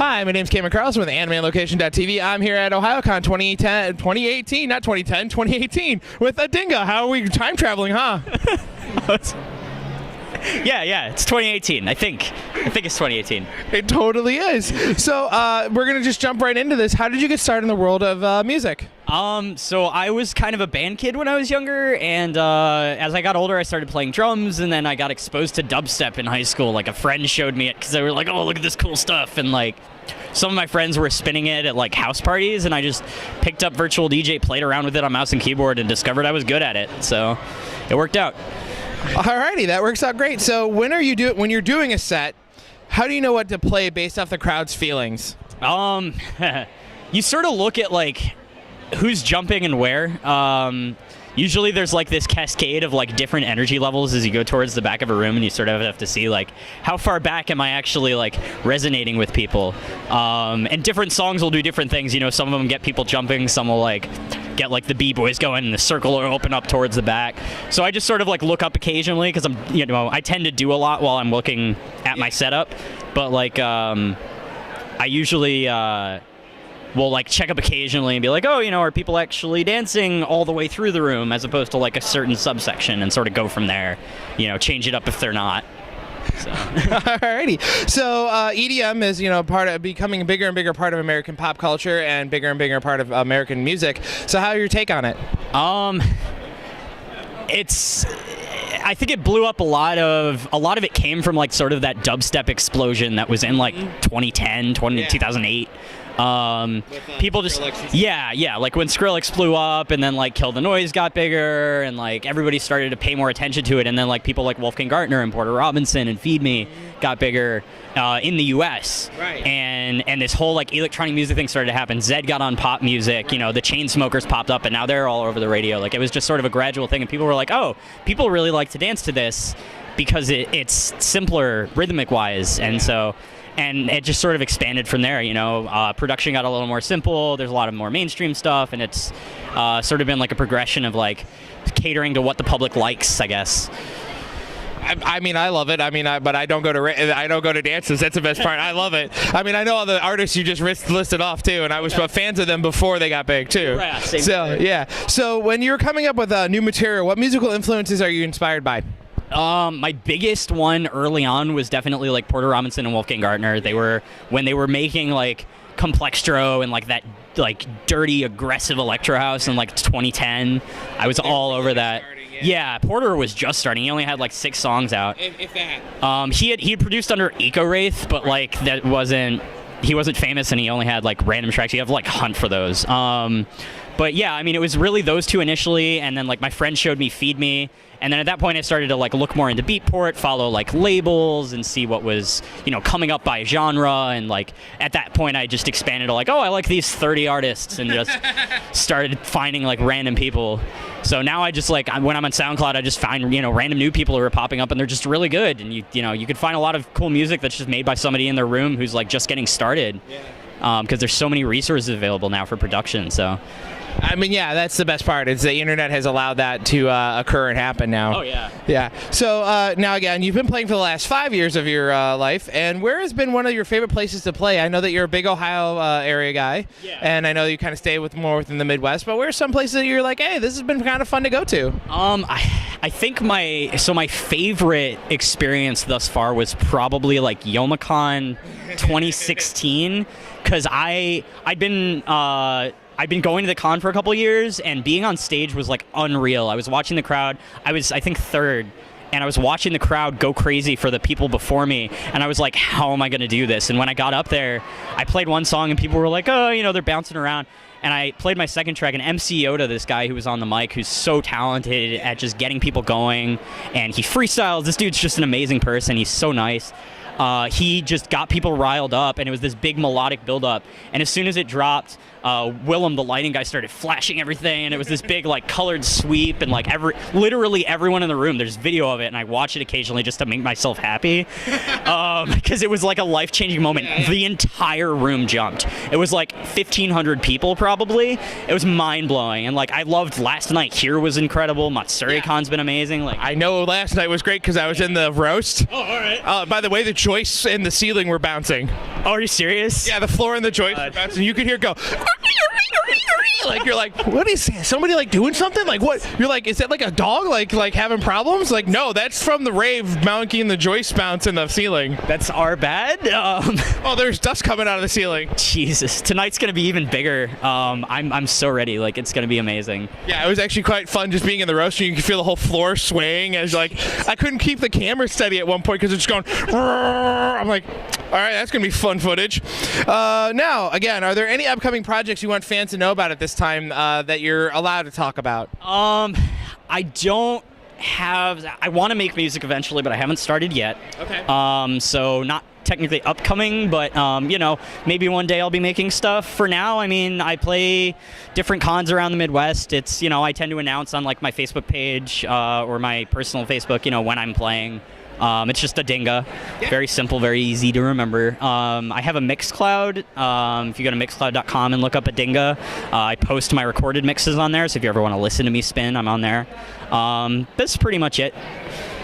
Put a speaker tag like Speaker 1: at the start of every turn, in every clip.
Speaker 1: Hi, my name's Cameron Carlson with AnimeLocation.tv. I'm here at Ohayocon 2018 with Adinga. How are we time traveling, huh?
Speaker 2: Yeah, it's 2018. I think it's 2018.
Speaker 1: It totally is. So we're gonna just jump right into this. How did you get started in the world of music?
Speaker 2: So I was kind of a band kid when I was younger, and as I got older, I started playing drums, and then I got exposed to dubstep in high school. Like, a friend showed me it because they were like, "Oh, look at this cool stuff," and like, some of my friends were spinning it at like house parties, and I just picked up Virtual DJ, played around with it on mouse and keyboard, and discovered I was good at it. So it worked out.
Speaker 1: Alrighty, that works out great. So when you're doing a set, how do you know what to play based off the crowd's feelings?
Speaker 2: You sort of look at like who's jumping and where. Usually there's like this cascade of like different energy levels as you go towards the back of a room, and you sort of have to see like how far back am I actually like resonating with people. And different songs will do different things. You know, some of them get people jumping, some will like get like the b-boys going, and the circle will open up towards the back. So I just sort of like look up occasionally because I tend to do a lot while I'm looking at my setup, but like I usually will like check up occasionally and be like, oh, are people actually dancing all the way through the room, as opposed to like a certain subsection, and sort of go from there. Change it up if they're not. So.
Speaker 1: Alrighty. So EDM is part of becoming a bigger and bigger part of American pop culture and bigger part of American music. So how's your take on it?
Speaker 2: I think it blew up a lot of it came from like sort of that dubstep explosion that was in like 2008. People just like when Skrillex blew up, and then like Kill the Noise got bigger, and like everybody started to pay more attention to it, and then like people like Wolfgang Gartner and Porter Robinson and Feed Me got bigger in the US.
Speaker 1: Right.
Speaker 2: And this whole like electronic music thing started to happen. Zed got on pop music, the Chainsmokers popped up, and now they're all over the radio. Like, it was just sort of a gradual thing, and people were like, oh, people really like to dance to this because it's simpler rhythmic wise. And it just sort of expanded from there. Production got a little more simple. There's a lot of more mainstream stuff, and it's sort of been like a progression of like catering to what the public likes, I guess.
Speaker 1: I mean, I love it. I mean, but I don't go to dances. That's the best part. I love it. I mean, I know all the artists you just listed off too, and I was fans of them before they got big too.
Speaker 2: Yeah,
Speaker 1: So when you're coming up with new material, what musical influences are you inspired by?
Speaker 2: My biggest one early on was definitely like Porter Robinson and Wolfgang Gartner. When they were making like Complextro and like that like dirty aggressive electro house in like 2010. I was all over that. Yeah, Porter was just starting. He only had like 6 songs out.
Speaker 1: If that.
Speaker 2: He had produced under Eco Wraith, but like he wasn't famous, and he only had like random tracks. You have to like hunt for those. But yeah, I mean, it was really those two initially, and then like my friend showed me Feed Me, and then at that point I started to like look more into Beatport, follow like labels, and see what was coming up by genre, and like at that point I just expanded to like, oh, I like these 30 artists, and just started finding like random people. So now I just like, when I'm on SoundCloud, I just find random new people who are popping up, and they're just really good, and you could find a lot of cool music that's just made by somebody in their room who's like just getting started. Because there's so many resources available now for production. So
Speaker 1: I mean, yeah, that's the best part. Is the internet has allowed that to occur and happen now.
Speaker 2: Oh, yeah.
Speaker 1: Yeah. So now, again, you've been playing for the last 5 years of your life, and where has been one of your favorite places to play? I know that you're a big Ohio area guy, and I know you kind of stay more within the Midwest, but where are some places that you're like, hey, this has been kind of fun to go to?
Speaker 2: I think my favorite experience thus far was probably like Youmacon 2016, because I'd been going to the con for a couple years, and being on stage was like unreal. I was watching the crowd. I was, I think, third, and I was watching the crowd go crazy for the people before me, and I was like, how am I going to do this? And when I got up there, I played one song, and people were like, oh, they're bouncing around. And I played my second track, and MC Yoda, this guy who was on the mic, who's so talented at just getting people going, and he freestyles. This dude's just an amazing person. He's so nice. He just got people riled up, and it was this big melodic build-up. And as soon as it dropped, Willem, the lighting guy, started flashing everything, and it was this big like colored sweep, and like literally everyone in the room, there's video of it, and I watch it occasionally just to make myself happy, because it was like a life-changing moment. The entire room jumped. It was like 1,500 people probably. It was mind-blowing, and like I loved Last Night Here was incredible. Matsuri Con's been amazing. Like,
Speaker 1: I know last night was great because I was in the roast.
Speaker 2: Oh, all right.
Speaker 1: By the way, the joists in the ceiling were bouncing.
Speaker 2: Oh, are you serious?
Speaker 1: Yeah, the floor and the joists were bouncing. You could hear it go. Like, you're like, what is somebody like doing something? Like, what? You're like, is that like a dog like having problems? Like, no, that's from the rave monkey and the joist bounce in the ceiling.
Speaker 2: That's our bad.
Speaker 1: Oh, there's dust coming out of the ceiling.
Speaker 2: Jesus, tonight's gonna be even bigger. I'm so ready. Like, it's gonna be amazing.
Speaker 1: Yeah, it was actually quite fun just being in the roaster. You could feel the whole floor swaying as like I couldn't keep the camera steady at one point because it's going. I'm like, all right, that's gonna be fun footage. Now, again, are there any upcoming projects you want fans to know about at this time that you're allowed to talk about?
Speaker 2: I don't have. I want to make music eventually, but I haven't started yet.
Speaker 1: Okay.
Speaker 2: So not technically upcoming, but maybe one day I'll be making stuff. For now, I mean, I play different cons around the Midwest. It's I tend to announce on like my Facebook page or my personal Facebook, when I'm playing. It's just Adinga. Yeah. Very simple, very easy to remember. I have a Mixcloud. If you go to mixcloud.com and look up Adinga, I post my recorded mixes on there, so if you ever want to listen to me spin, I'm on there. That's pretty much it.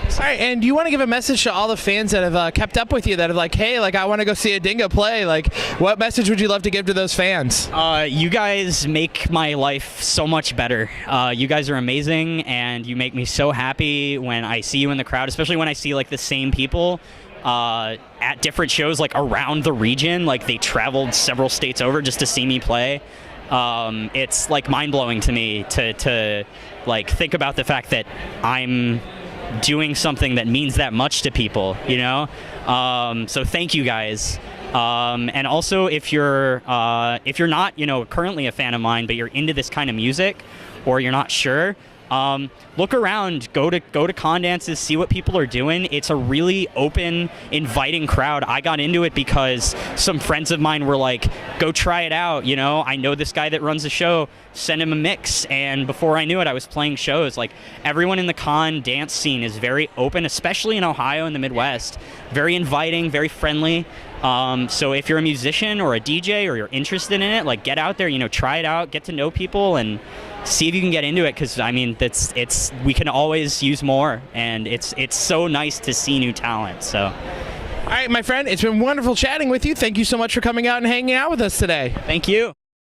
Speaker 1: All right, and do you want to give a message to all the fans that have kept up with you, that have like, hey, like I want to go see Adinga play? Like, what message would you love to give to those fans?
Speaker 2: You guys make my life so much better. You guys are amazing, and you make me so happy when I see you in the crowd, especially when I see like the same people at different shows like around the region. Like they traveled several states over just to see me play. It's like mind-blowing to me to like think about the fact that I'm doing something that means that much to people, so thank you guys. And also, if you're not currently a fan of mine, but you're into this kind of music, or you're not sure, look around, go to con dances, see what people are doing. It's a really open, inviting crowd. I got into it because some friends of mine were like, go try it out. I know this guy that runs the show, send him a mix. And before I knew it, I was playing shows. Like, everyone in the con dance scene is very open, especially in Ohio and the Midwest. Very inviting, very friendly. So if you're a musician or a DJ or you're interested in it, like, get out there, try it out, get to know people, and see if you can get into it, because I mean, we can always use more, and it's so nice to see new talent. So,
Speaker 1: all right, my friend, it's been wonderful chatting with you. Thank you so much for coming out and hanging out with us today.
Speaker 2: Thank you.